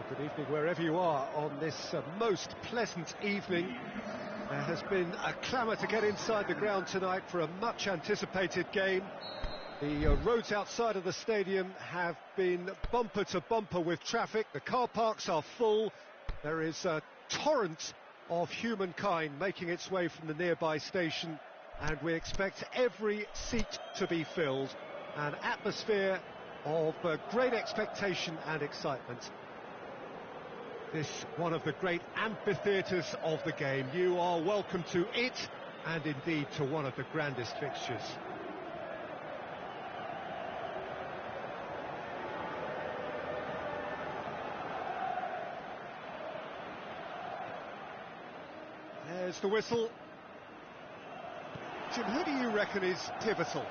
Well, good evening wherever you are on this most pleasant evening. There has been a clamour to get inside the ground tonight for a much anticipated game. The roads outside of the stadium have been bumper to bumper with traffic. The car parks are full. There is a torrent of humankind making its way from the nearby station, and we expect every seat to be filled. An atmosphere of great expectation and excitement. This one of the great amphitheatres of the game. You are welcome to it, and indeed to one of the grandest fixtures. There's the whistle. Jim, who do you reckon is pivotal?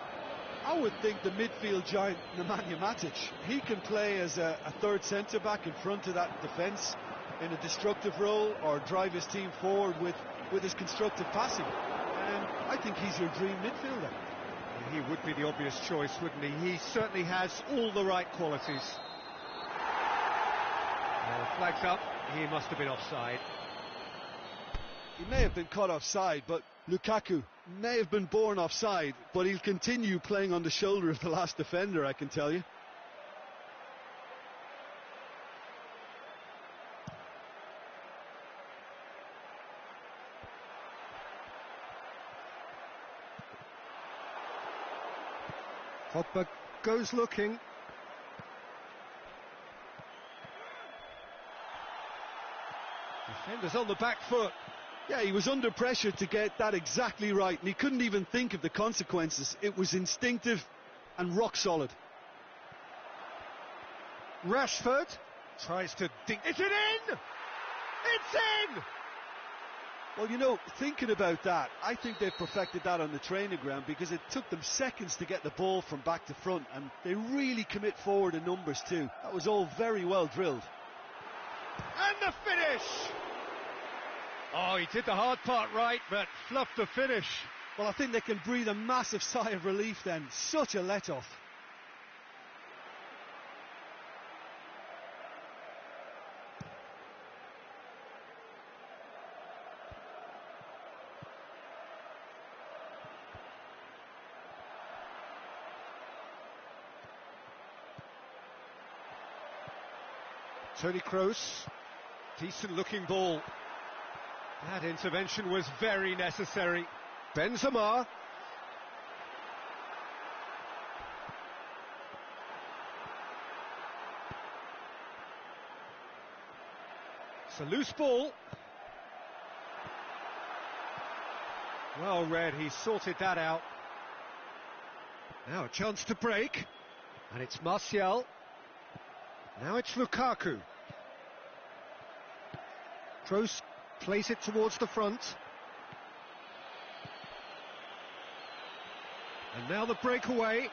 I would think the midfield giant Nemanja Matic. He can play as a third centre-back in front of that defence in a destructive role, or drive his team forward with his constructive passing. And I think he's your dream midfielder. He would be the obvious choice, wouldn't he? He certainly has all the right qualities. Flags up, he must have been offside. He may have been caught offside, but Lukaku may have been born offside, but he'll continue playing on the shoulder of the last defender, I can tell you. Pogba goes looking. Defenders on the back foot. Yeah, he was under pressure to get that exactly right, and he couldn't even think of the consequences. It was instinctive and rock solid. Rashford tries to dink. Is it in? It's in! Well, you know, thinking about that, I think they've perfected that on the training ground, because it took them seconds to get the ball from back to front, and they really commit forward in numbers too. That was all very well drilled. And the finish! Oh, he did the hard part right, but fluffed the finish. Well, I think they can breathe a massive sigh of relief then. Such a let-off. Toni Kroos, decent looking ball. That intervention was very necessary. Benzema. It's a loose ball. Well read, he sorted that out. Now a chance to break. And it's Martial. Now it's Lukaku. Kroos plays it towards the front. And now the breakaway.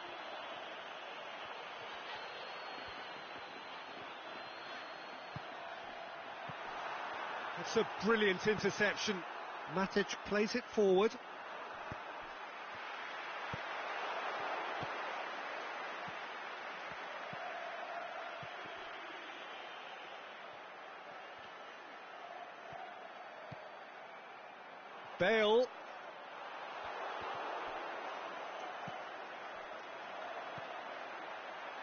That's a brilliant interception. Matic plays it forward. Bale.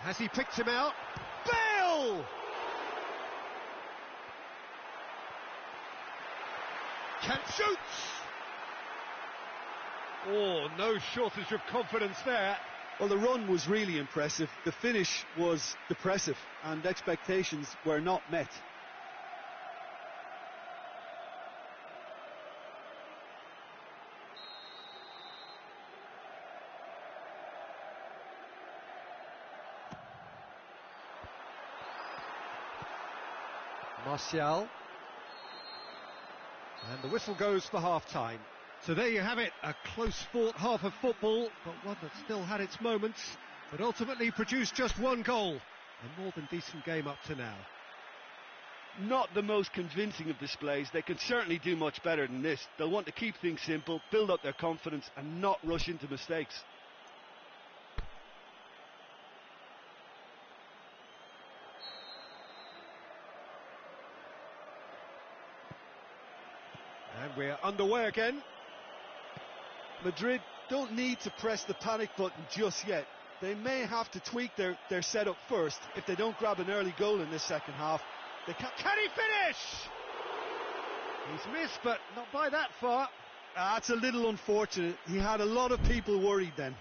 Has he picked him out? Bale! Can shoots! Oh, no shortage of confidence there. Well, the run was really impressive. The finish was depressive, and expectations were not met. Martial. And the whistle goes for half-time. So there you have it, a close-fought half of football, but one that still had its moments, but ultimately produced just one goal. A more than decent game up to now. Not the most convincing of displays. They can certainly do much better than this. They'll want to keep things simple, build up their confidence, and not rush into mistakes. And we're underway again. Madrid don't need to press the panic button just yet. They may have to tweak their setup first. If they don't grab an early goal in this second half, they can't. Can he finish? He's missed, but not by that far. That's a little unfortunate. He had a lot of people worried then.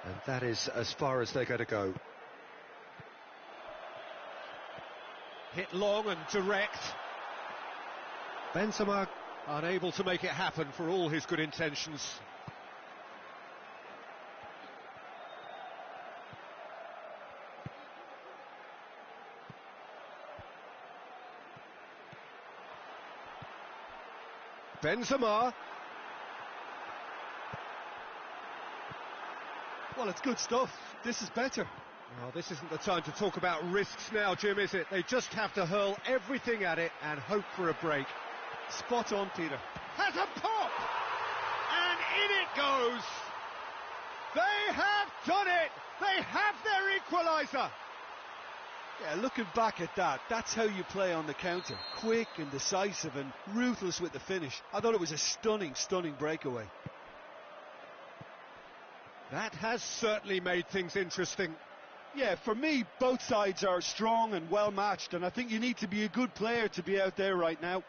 And that is as far as they're going to go. Hit long and direct. Benzema unable to make it happen for all his good intentions. Benzema. Well, it's good stuff. This is better. Well, this isn't the time to talk about risks now, Jim, is it? They just have to hurl everything at it and hope for a break. Spot on, Peter. Has a pop! And in it goes! They have done it! They have their equaliser! Yeah, looking back at that, that's how you play on the counter. Quick and decisive and ruthless with the finish. I thought it was a stunning, stunning breakaway. That has certainly made things interesting. Yeah, for me, both sides are strong and well matched, and I think you need to be a good player to be out there right now.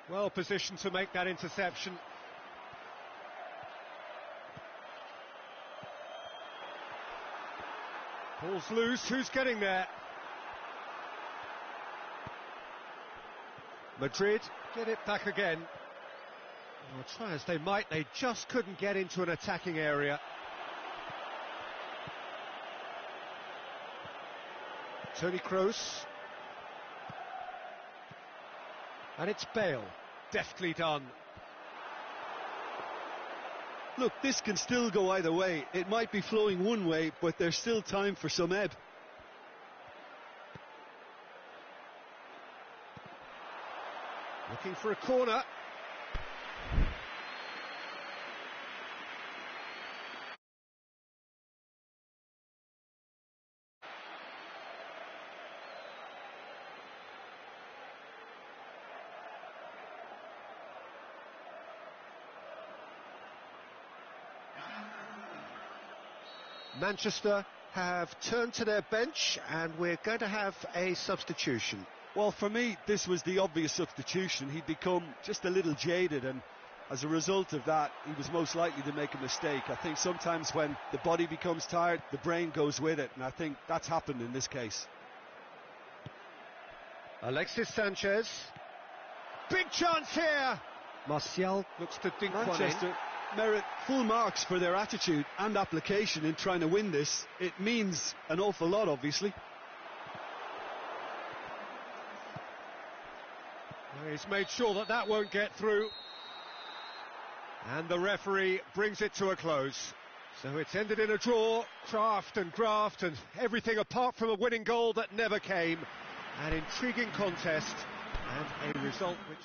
Well positioned to make that interception. Ball's loose, who's getting there? Madrid get it back again. Well, try as they might, they just couldn't get into an attacking area. Toni Kroos. And it's Bale. Deftly done. Look, this can still go either way. It might be flowing one way, but there's still time for some ebb. Looking for a corner. Manchester have turned to their bench and we're going to have a substitution. Well, for me, this was the obvious substitution. He'd become just a little jaded, and as a result of that, he was most likely to make a mistake. I think sometimes when the body becomes tired, the brain goes with it, and I think that's happened in this case. Alexis Sanchez. Big chance here! Martial looks to dink one in. Manchester merit full marks for their attitude and application in trying to win this. It means an awful lot, obviously. Well, he's made sure that that won't get through. And the referee brings it to a close. So it's ended in a draw, craft and graft and everything apart from a winning goal that never came. An intriguing contest and a result which...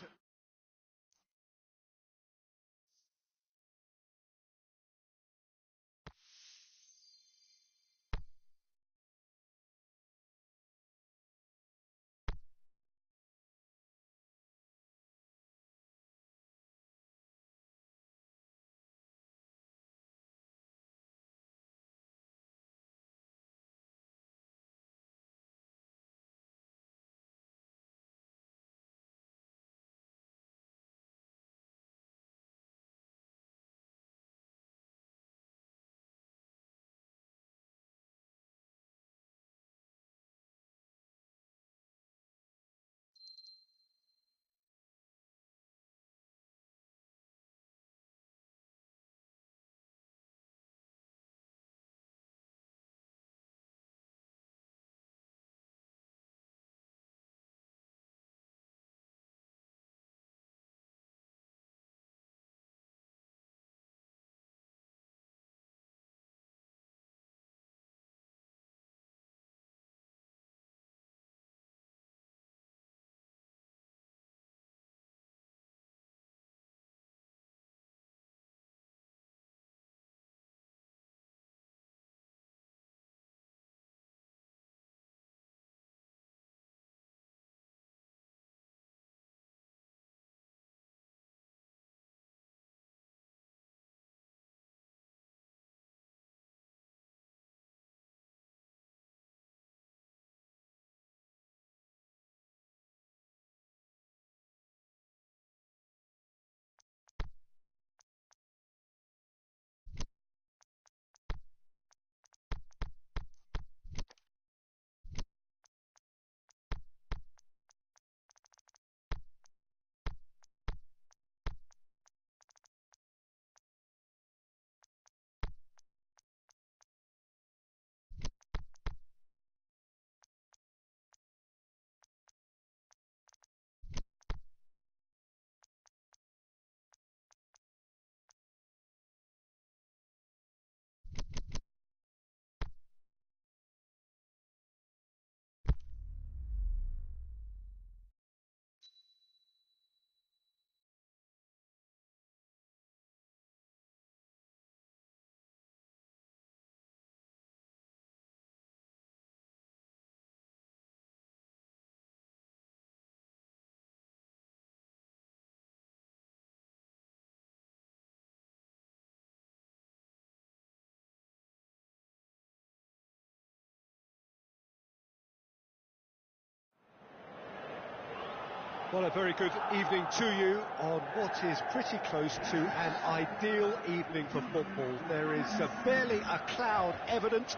Well, a very good evening to you on what is pretty close to an ideal evening for football. There is barely a cloud evident.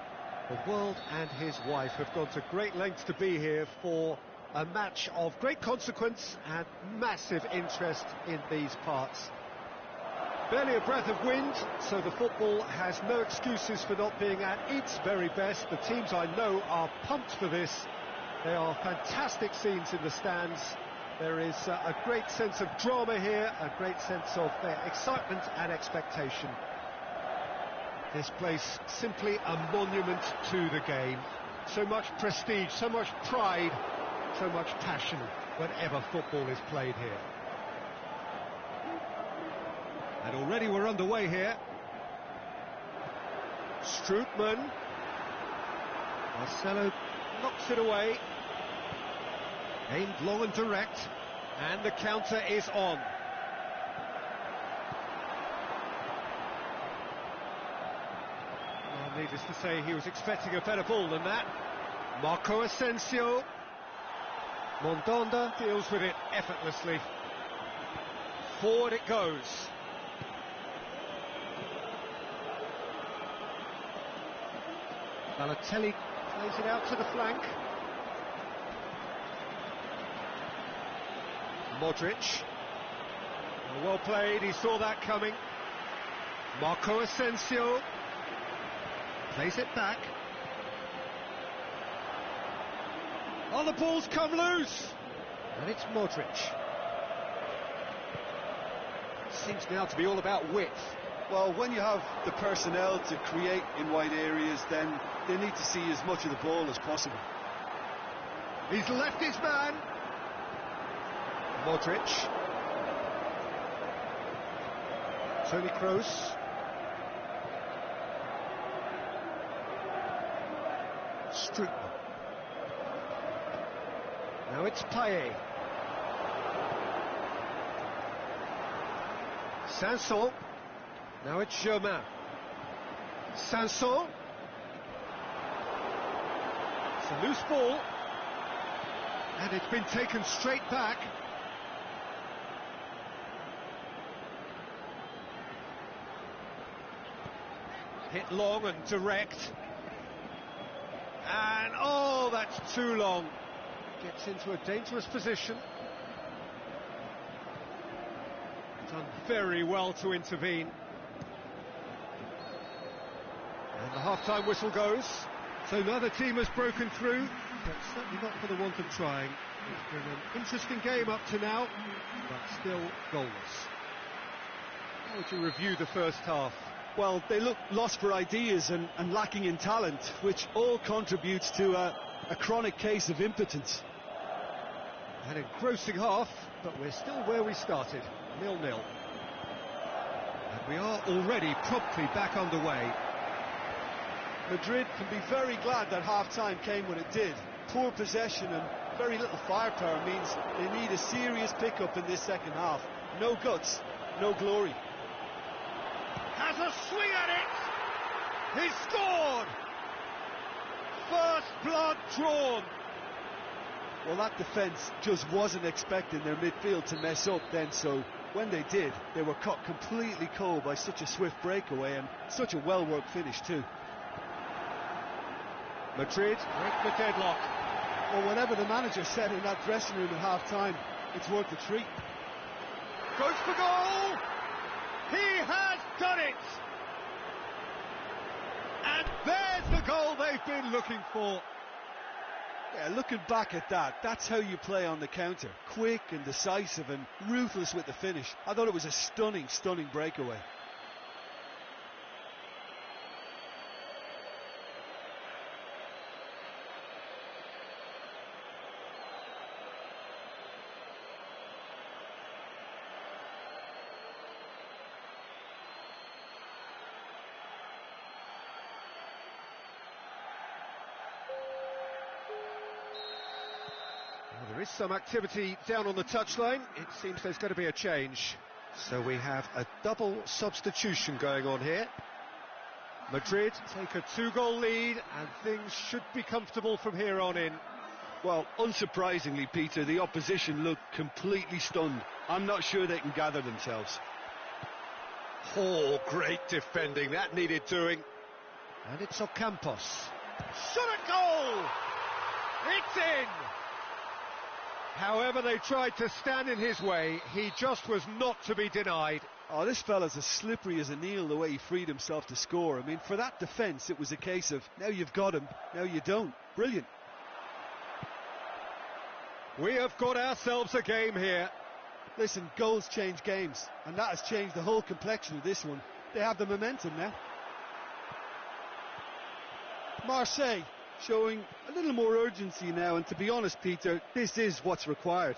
The world and his wife have gone to great lengths to be here for a match of great consequence and massive interest in these parts. Barely a breath of wind, so the football has no excuses for not being at its very best. The teams I know are pumped for this. There are fantastic scenes in the stands. There is a great sense of drama here, a great sense of excitement and expectation. This place simply a monument to the game. So much prestige, so much pride, so much passion whenever football is played here. And already we're underway here. Strootman. Marcelo knocks it away. Aimed long and direct, and the counter is on. Well, needless to say, he was expecting a better ball than that. Marco Asensio. Mondonda deals with it effortlessly. Forward it goes. Balotelli plays it out to the flank. Modric. Well played, he saw that coming. Marco Asensio plays it back. Oh, the ball's come loose! And it's Modric. Seems now to be all about width. Well, when you have the personnel to create in wide areas, then they need to see as much of the ball as possible. He's left his man. Modric. Toni Kroos. Strootman. Now it's Payet. Sanson. Now it's Germain. Sanson. It's a loose ball. And it's been taken straight back. Hit long and direct. And, oh, that's too long. Gets into a dangerous position. Done very well to intervene. And the half-time whistle goes. So neither team has broken through, but certainly not for the want of trying. It's been an interesting game up to now, but still goalless. How would you review the first half? Well, they look lost for ideas and lacking in talent, which all contributes to a chronic case of impotence. An engrossing half, but we're still where we started, 0-0. And we are already promptly back underway. Madrid can be very glad that half-time came when it did. Poor possession and very little firepower means they need a serious pickup in this second half. No guts, no glory. Has a swing at it! He's scored! First blood drawn! Well, that defence just wasn't expecting their midfield to mess up then, so when they did, they were caught completely cold by such a swift breakaway and such a well-worked finish too. Madrid break the deadlock. Well, whatever the manager said in that dressing room at half-time, it's worth the treat. Goes for goal! He has done it! And there's the goal they've been looking for. Yeah, looking back at that, that's how you play on the counter. Quick and decisive and ruthless with the finish. I thought it was a stunning, stunning breakaway. Well, there is some activity down on the touchline. It seems there's going to be a change. So we have a double substitution going on here. Madrid take a 2-goal lead and things should be comfortable from here on in. Well, unsurprisingly, Peter, the opposition looked completely stunned. I'm not sure they can gather themselves. Oh, great defending, that needed doing. And it's Ocampos. Shot at goal! It's in! However they tried to stand in his way, he just was not to be denied. Oh, this fella's as slippery as an eel the way he freed himself to score. I mean, for that defence, it was a case of, now you've got him, now you don't. Brilliant. We have got ourselves a game here. Listen, goals change games, and that has changed the whole complexion of this one. They have the momentum now. Marseille showing a little more urgency now, and to be honest, Peter, this is what's required.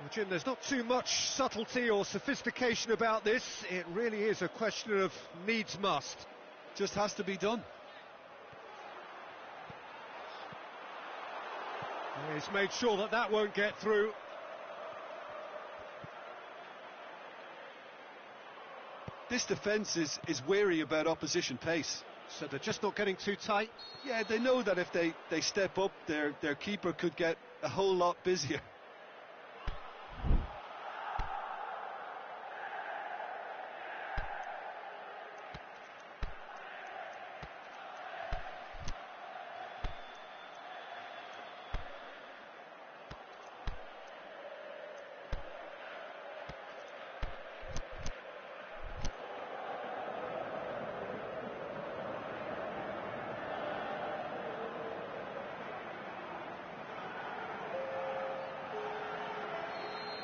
Well, Jim, there's not too much subtlety or sophistication about this. It really is a question of needs must. Just has to be done. He's made sure that that won't get through. This defence is wary about opposition pace. So they're just not getting too tight? Yeah, they know that if they step up, their keeper could get a whole lot busier.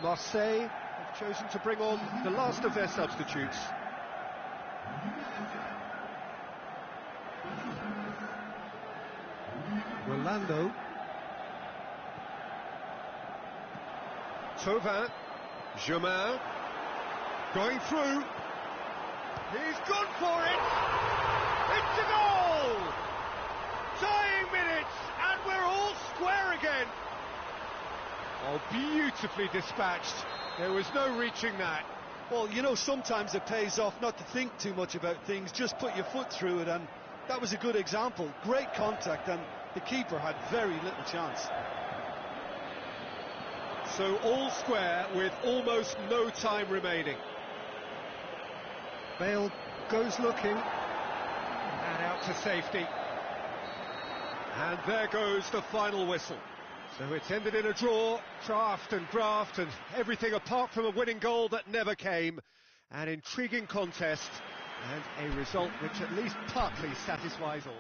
Marseille have chosen to bring on the last of their substitutes. Rolando. Thauvin. Germain. Going through. He's gone for it! It's a goal! Dying minutes, and we're all square again. Oh, beautifully dispatched. There was no reaching that. Well, you know, sometimes it pays off not to think too much about things, just put your foot through it, and that was a good example. Great contact, and the keeper had very little chance. So all square with almost no time remaining. Bale goes looking, and out to safety. And there goes the final whistle. So it's ended in a draw, draft and graft and everything apart from a winning goal that never came. An intriguing contest and a result which at least partly satisfies all.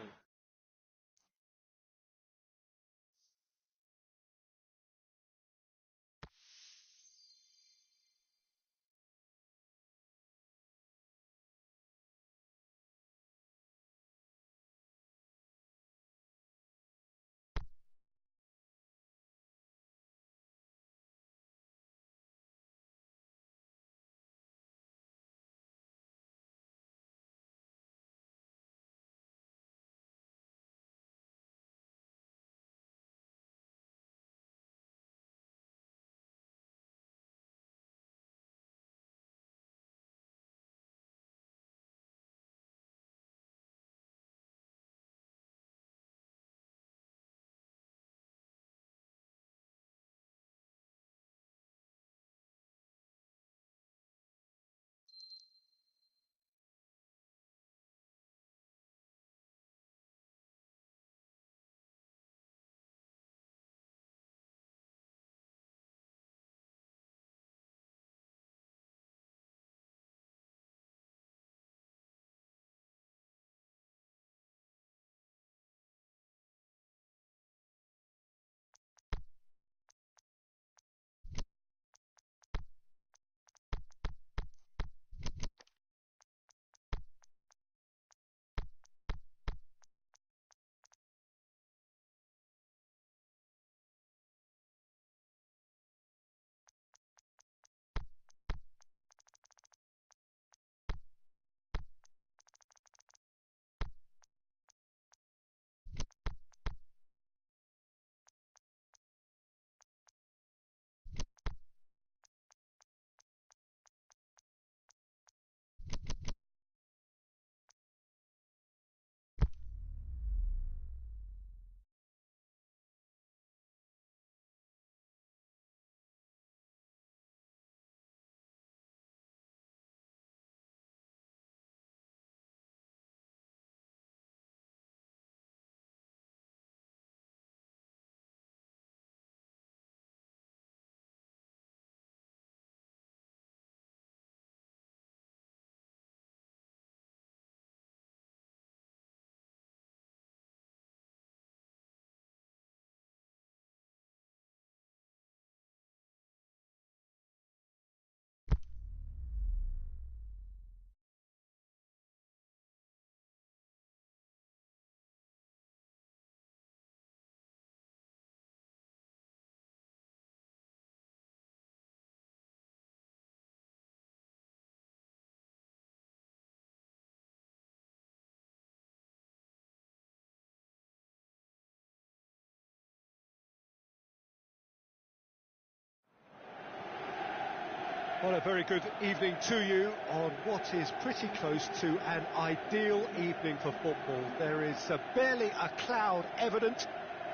Well, a very good evening to you on what is pretty close to an ideal evening for football. There is barely a cloud evident.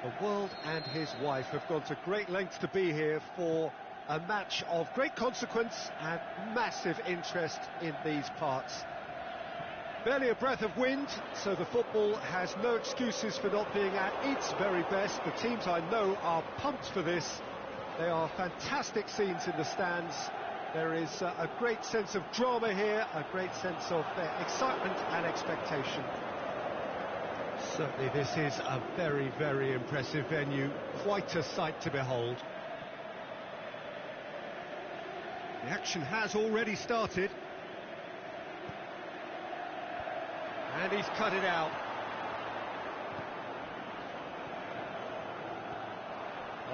The world and his wife have gone to great lengths to be here for a match of great consequence and massive interest in these parts. Barely a breath of wind, so the football has no excuses for not being at its very best. The teams I know are pumped for this. There are fantastic scenes in the stands. There is a great sense of drama here, a great sense of excitement and expectation. Certainly this is a very, very impressive venue, quite a sight to behold. The action has already started. And he's cut it out.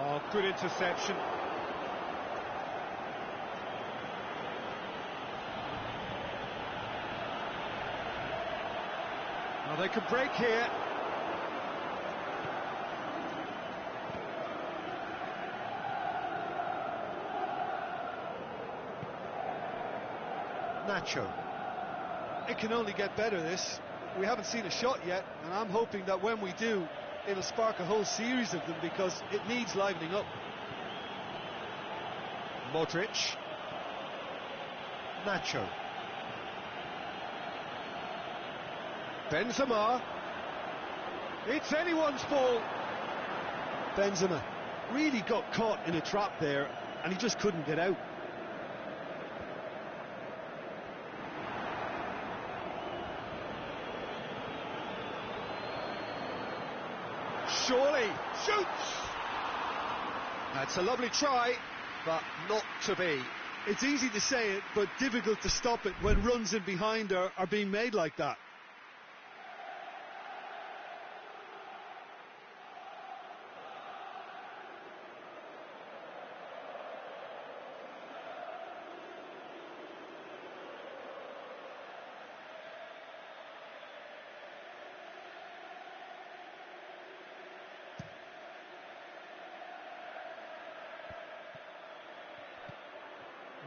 Oh, good interception. Now they can break here. Nacho. It can only get better, this. We haven't seen a shot yet, and I'm hoping that when we do, it'll spark a whole series of them, because it needs livening up. Modric. Nacho. Benzema. It's anyone's ball. Benzema really got caught in a trap there, and he just couldn't get out. Surely shoots. That's a lovely try, but not to be. It's easy to say it, but difficult to stop it when runs in behind are being made like that.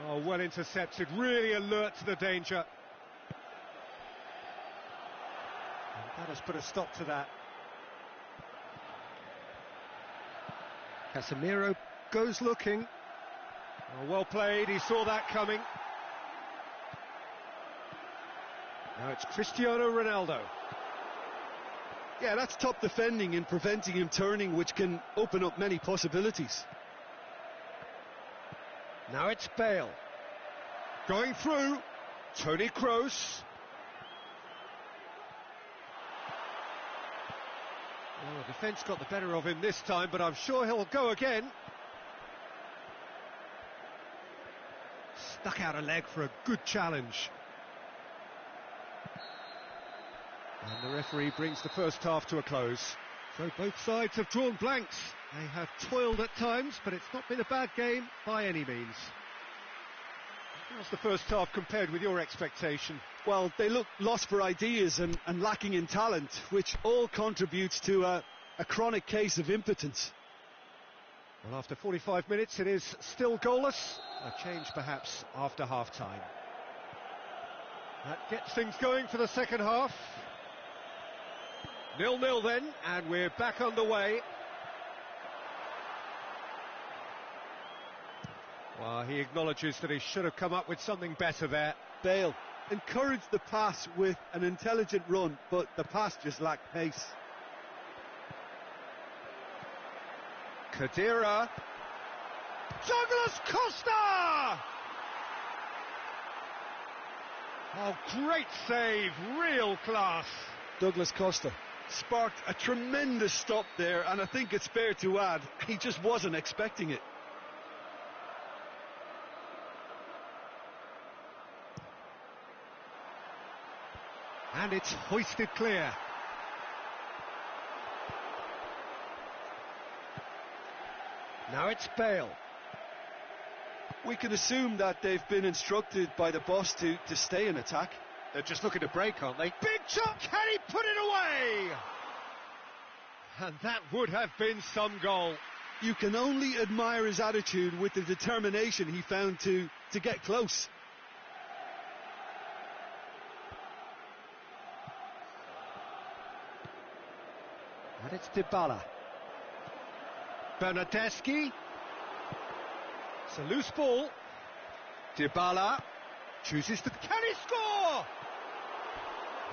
Oh, well intercepted, really alert to the danger. And that has put a stop to that. Casemiro goes looking. Oh, well played, he saw that coming. Now it's Cristiano Ronaldo. Yeah, that's top defending and preventing him turning, which can open up many possibilities. Now it's Bale. Going through. Toni Kroos. Well, the defence got the better of him this time, but I'm sure he'll go again. Stuck out a leg for a good challenge. And the referee brings the first half to a close. So both sides have drawn blanks. They have toiled at times, but it's not been a bad game by any means. How's the first half compared with your expectation? Well, they look lost for ideas and lacking in talent, which all contributes to a chronic case of impotence. Well, after 45 minutes, it is still goalless. A change perhaps after half-time. That gets things going for the second half. 0-0 then, and we're back underway. Well, he acknowledges that he should have come up with something better there. Bale encouraged the pass with an intelligent run, but the pass just lacked pace. Khedira. Douglas Costa! Oh, great save, real class. Douglas Costa sparked a tremendous stop there, and I think it's fair to add, he just wasn't expecting it. And it's hoisted clear. Now it's Bale. We can assume that they've been instructed by the boss to stay in attack. They're just looking to break, aren't they? Big shot, can he put it away? And that would have been some goal. You can only admire his attitude with the determination he found to get close. And it's Dybala. Bernardeschi. It's a loose ball. Dybala chooses to... Can he score?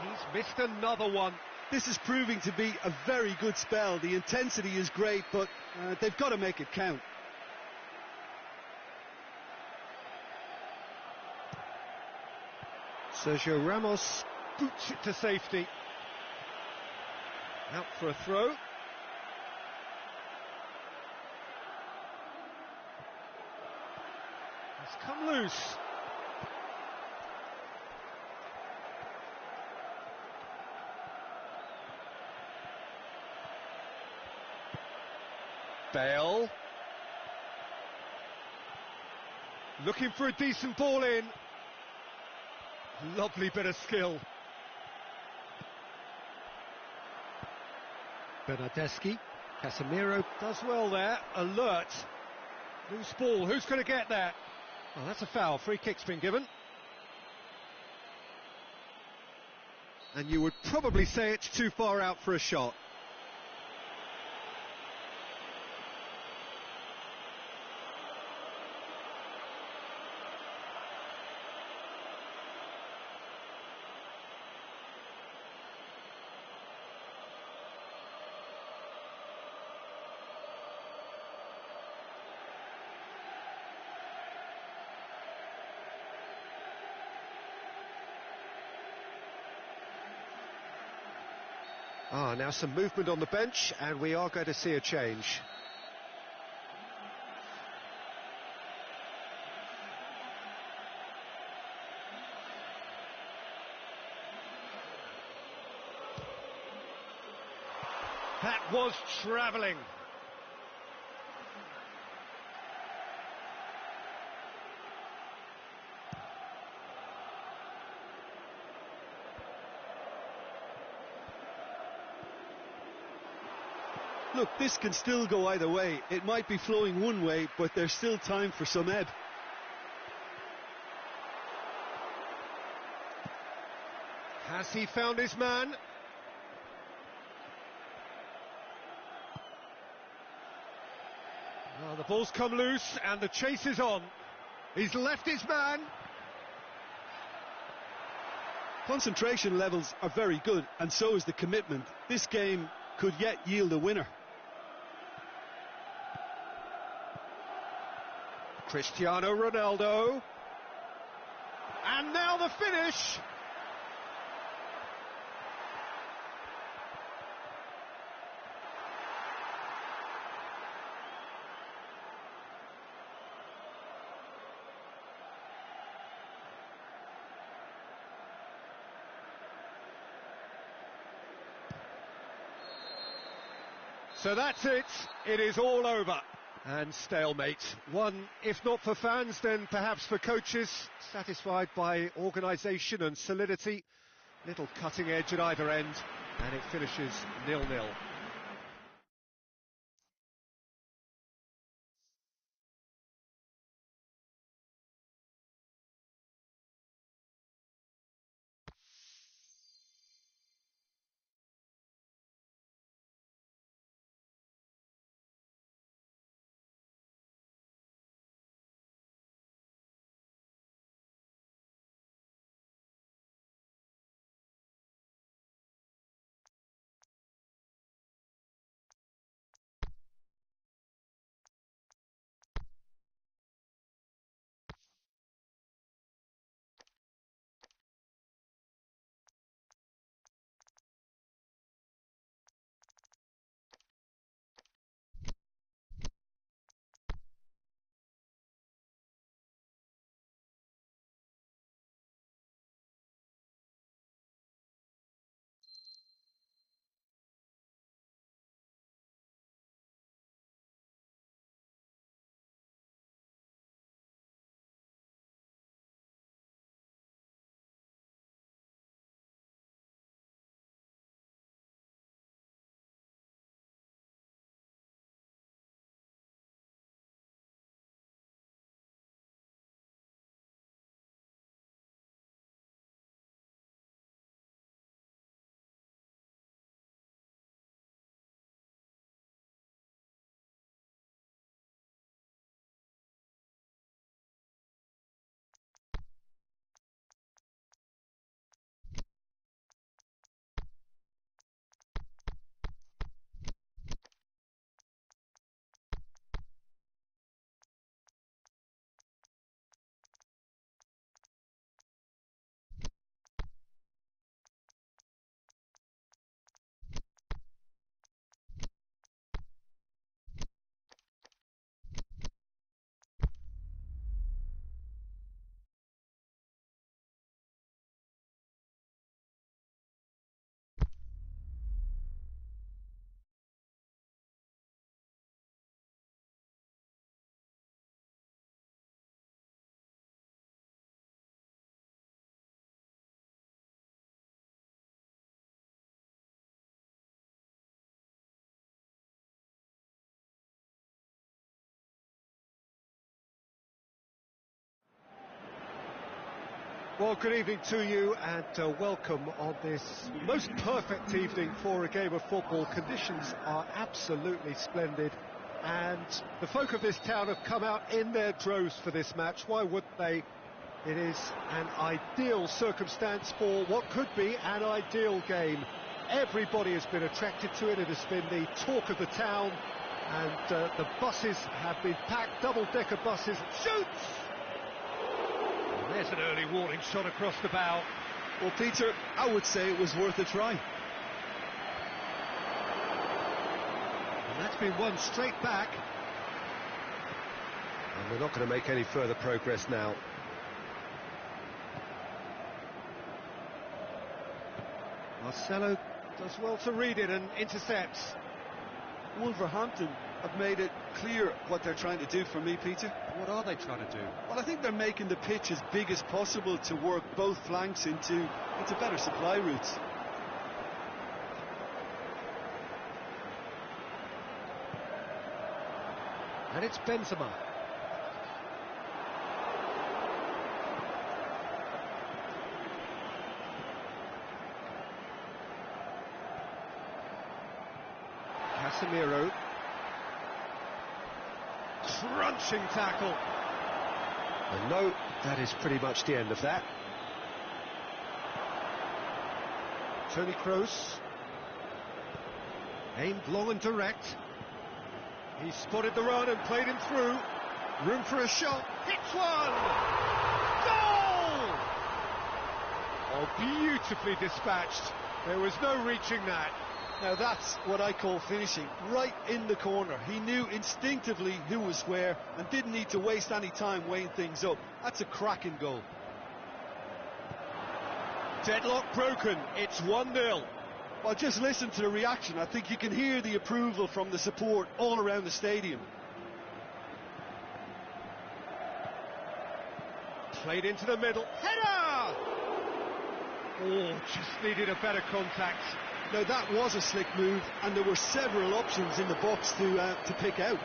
He's missed another one. This is proving to be a very good spell. The intensity is great, but they've got to make it count. Sergio Ramos boots it to safety. Out for a throw. It's come loose. Bale. Looking for a decent ball in. Lovely bit of skill. Bernardeschi. Casemiro does well there. Alert. Loose ball. Who's going to get that? Oh, that's a foul. Free kick's been given. And you would probably say it's too far out for a shot. Now some movement on the bench, and we are going to see a change. That was travelling. Look, this can still go either way. It might be flowing one way, but there's still time for some ebb. Has he found his man? Well, the ball's come loose and the chase is on. He's left his man. Concentration levels are very good, and so is the commitment. This game could yet yield a winner. Cristiano Ronaldo. And now the finish. So that's it. It is all over. And stalemate. One, if not for fans, then perhaps for coaches, satisfied by organisation and solidity. Little cutting edge at either end, and it finishes 0-0. Well, good evening to you and welcome on this most perfect evening for a game of football. Conditions are absolutely splendid and the folk of this town have come out in their droves for this match. Why wouldn't they? It is an ideal circumstance for what could be an ideal game. Everybody has been attracted to it. It has been the talk of the town and the buses have been packed, double-decker buses. Shoots! There's an early warning shot across the bow. Well, Peter, I would say it was worth a try. And that's been won straight back. And they're not going to make any further progress now. Marcelo does well to read it and intercepts. Wolverhampton have made it clear what they're trying to do for me, Peter. What are they trying to do? Well, I think they're making the pitch as big as possible to work both flanks into better supply routes. And it's Benzema. Casemiro. Crunching tackle. And no, that is pretty much the end of that. Toni Kroos. Aimed long and direct. He spotted the run and played him through. Room for a shot. Hits one! Goal! Oh, beautifully dispatched. There was no reaching that. Now that's what I call finishing, right in the corner. He knew instinctively who was where and didn't need to waste any time weighing things up. That's a cracking goal. Deadlock broken, it's 1-0. Well, just listen to the reaction. I think you can hear the approval from the support all around the stadium. Played into the middle. Header! Oh, just needed a better contact. Now that was a slick move, and there were several options in the box to pick out.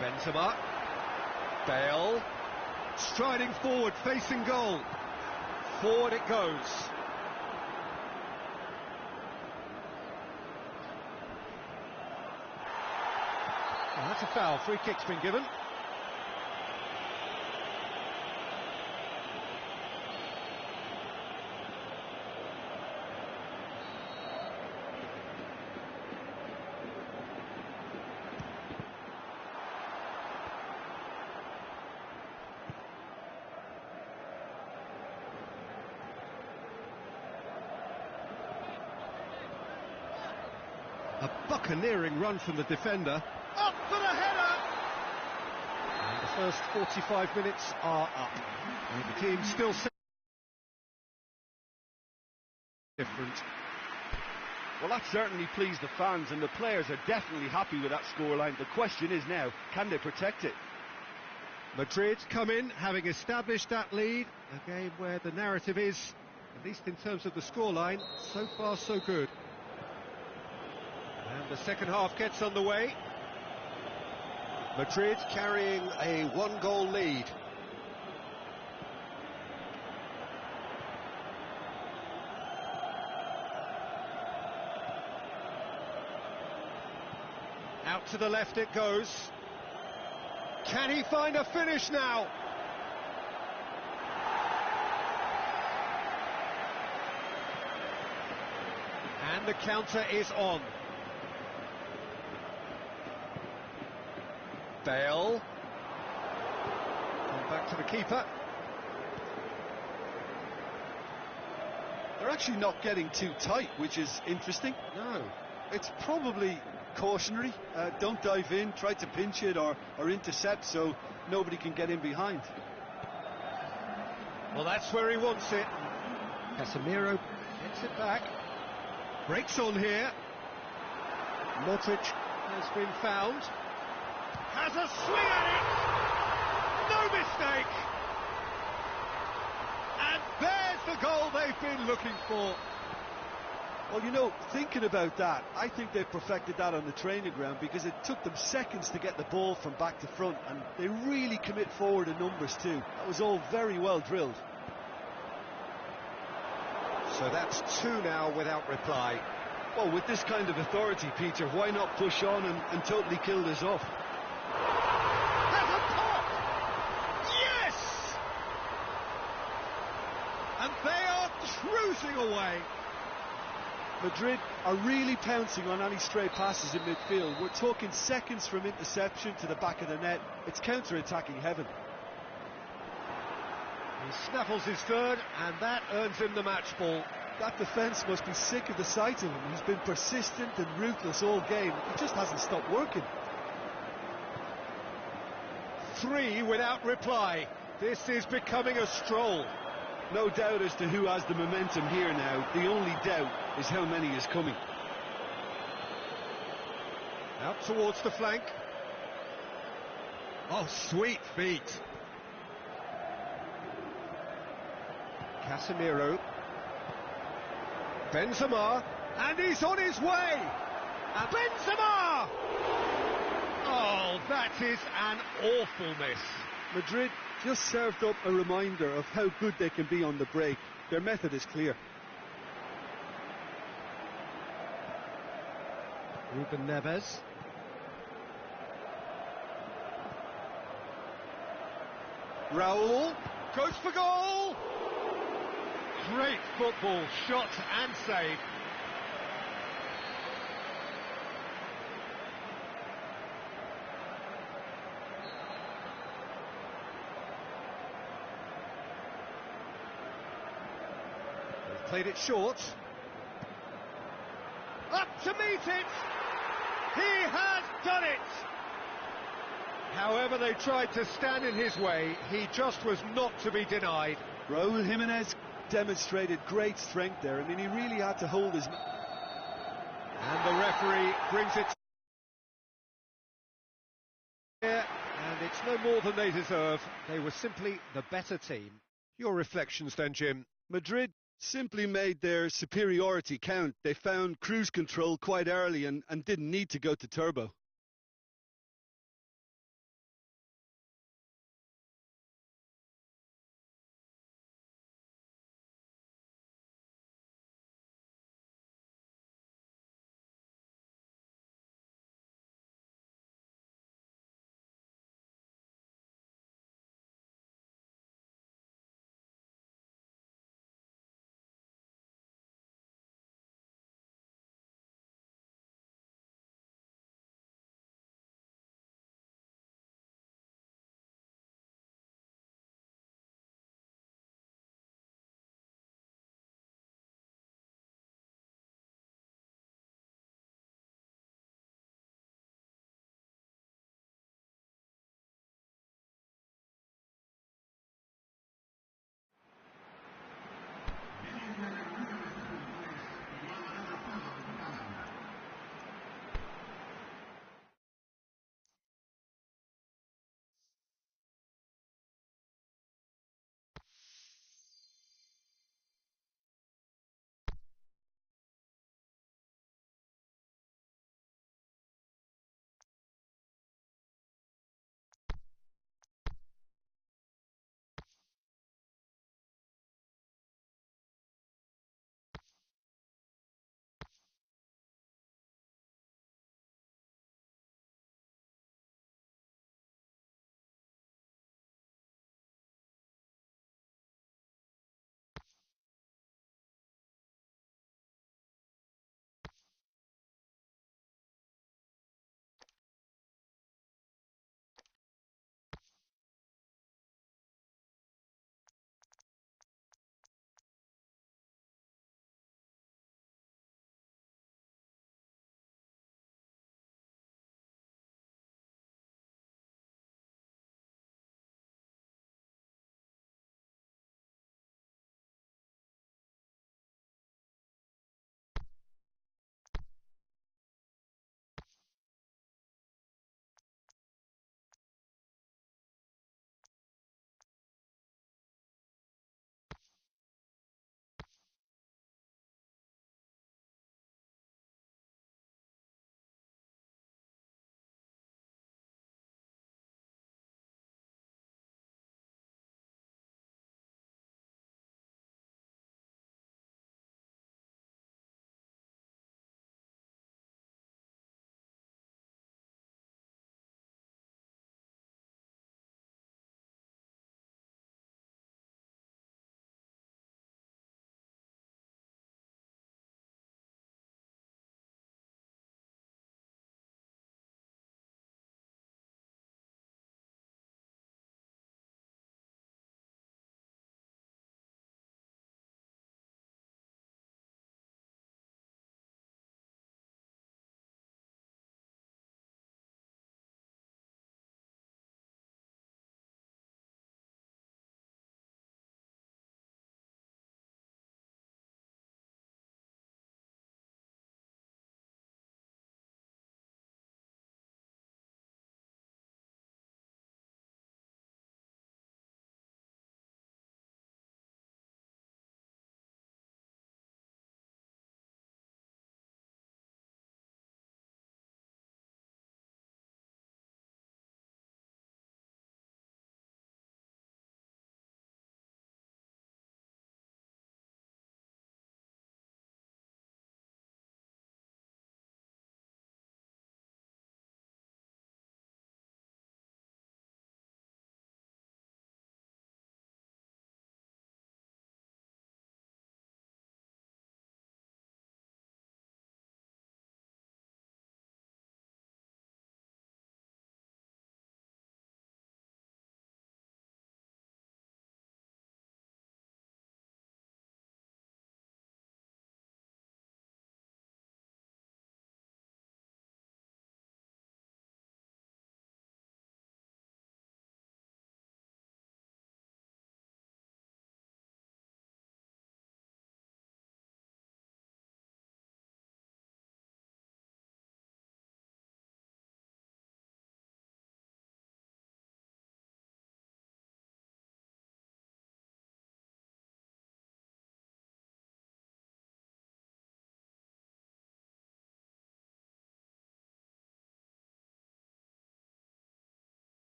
Benzema. Bale. Striding forward, facing goal. Forward it goes. Well, that's a foul. Free kick's been given. A buccaneering run from the defender. Up for the header! And the first 45 minutes are up. And the team still different. Well, that certainly pleased the fans, and the players are definitely happy with that scoreline. The question is now, can they protect it? Madrid come in, having established that lead. A game where the narrative is, at least in terms of the scoreline, so far so good. And the second half gets underway. Madrid carrying a one-goal lead. Out to the left it goes. Can he find a finish now? And the counter is on. Bale. And back to the keeper. They're actually not getting too tight, which is interesting. No. It's probably cautionary. Don't dive in, try to pinch it or intercept so nobody can get in behind. Well, that's where he wants it. Casemiro gets it back. Breaks on here. Modric has been found. Has a swing at it! No mistake! And there's the goal they've been looking for. Well, you know, thinking about that, I think they perfected that on the training ground because it took them seconds to get the ball from back to front, and they really commit forward in numbers too. That was all very well drilled. So that's two now without reply. Well, with this kind of authority, Peter, why not push on and totally kill this off? Has a pop! Yes! And they are cruising away. Madrid are really pouncing on any stray passes in midfield. We're talking seconds from interception to the back of the net. It's counter-attacking heaven. He snaffles his third, and that earns him the match ball. That defence must be sick of the sight of him. He's been persistent and ruthless all game. He just hasn't stopped working. Three without reply. This is becoming a stroll. No doubt as to who has the momentum here now. The only doubt is how many is coming. Out towards the flank. Oh, sweet feet. Casemiro. Benzema. And he's on his way. And Benzema! Oh, that is an awful miss. Madrid just served up a reminder of how good they can be on the break. Their method is clear. Ruben Neves. Raul goes for goal. Great football, shot and save. They've played it short. Up to meet it. He has done it. However they tried to stand in his way, he just was not to be denied. Raul Jimenez demonstrated great strength there. I mean, he really had to hold his... And the referee brings it here, and it's no more than they deserve. They were simply the better team. Your reflections then, Jim? Madrid simply made their superiority count. They found cruise control quite early and didn't need to go to turbo.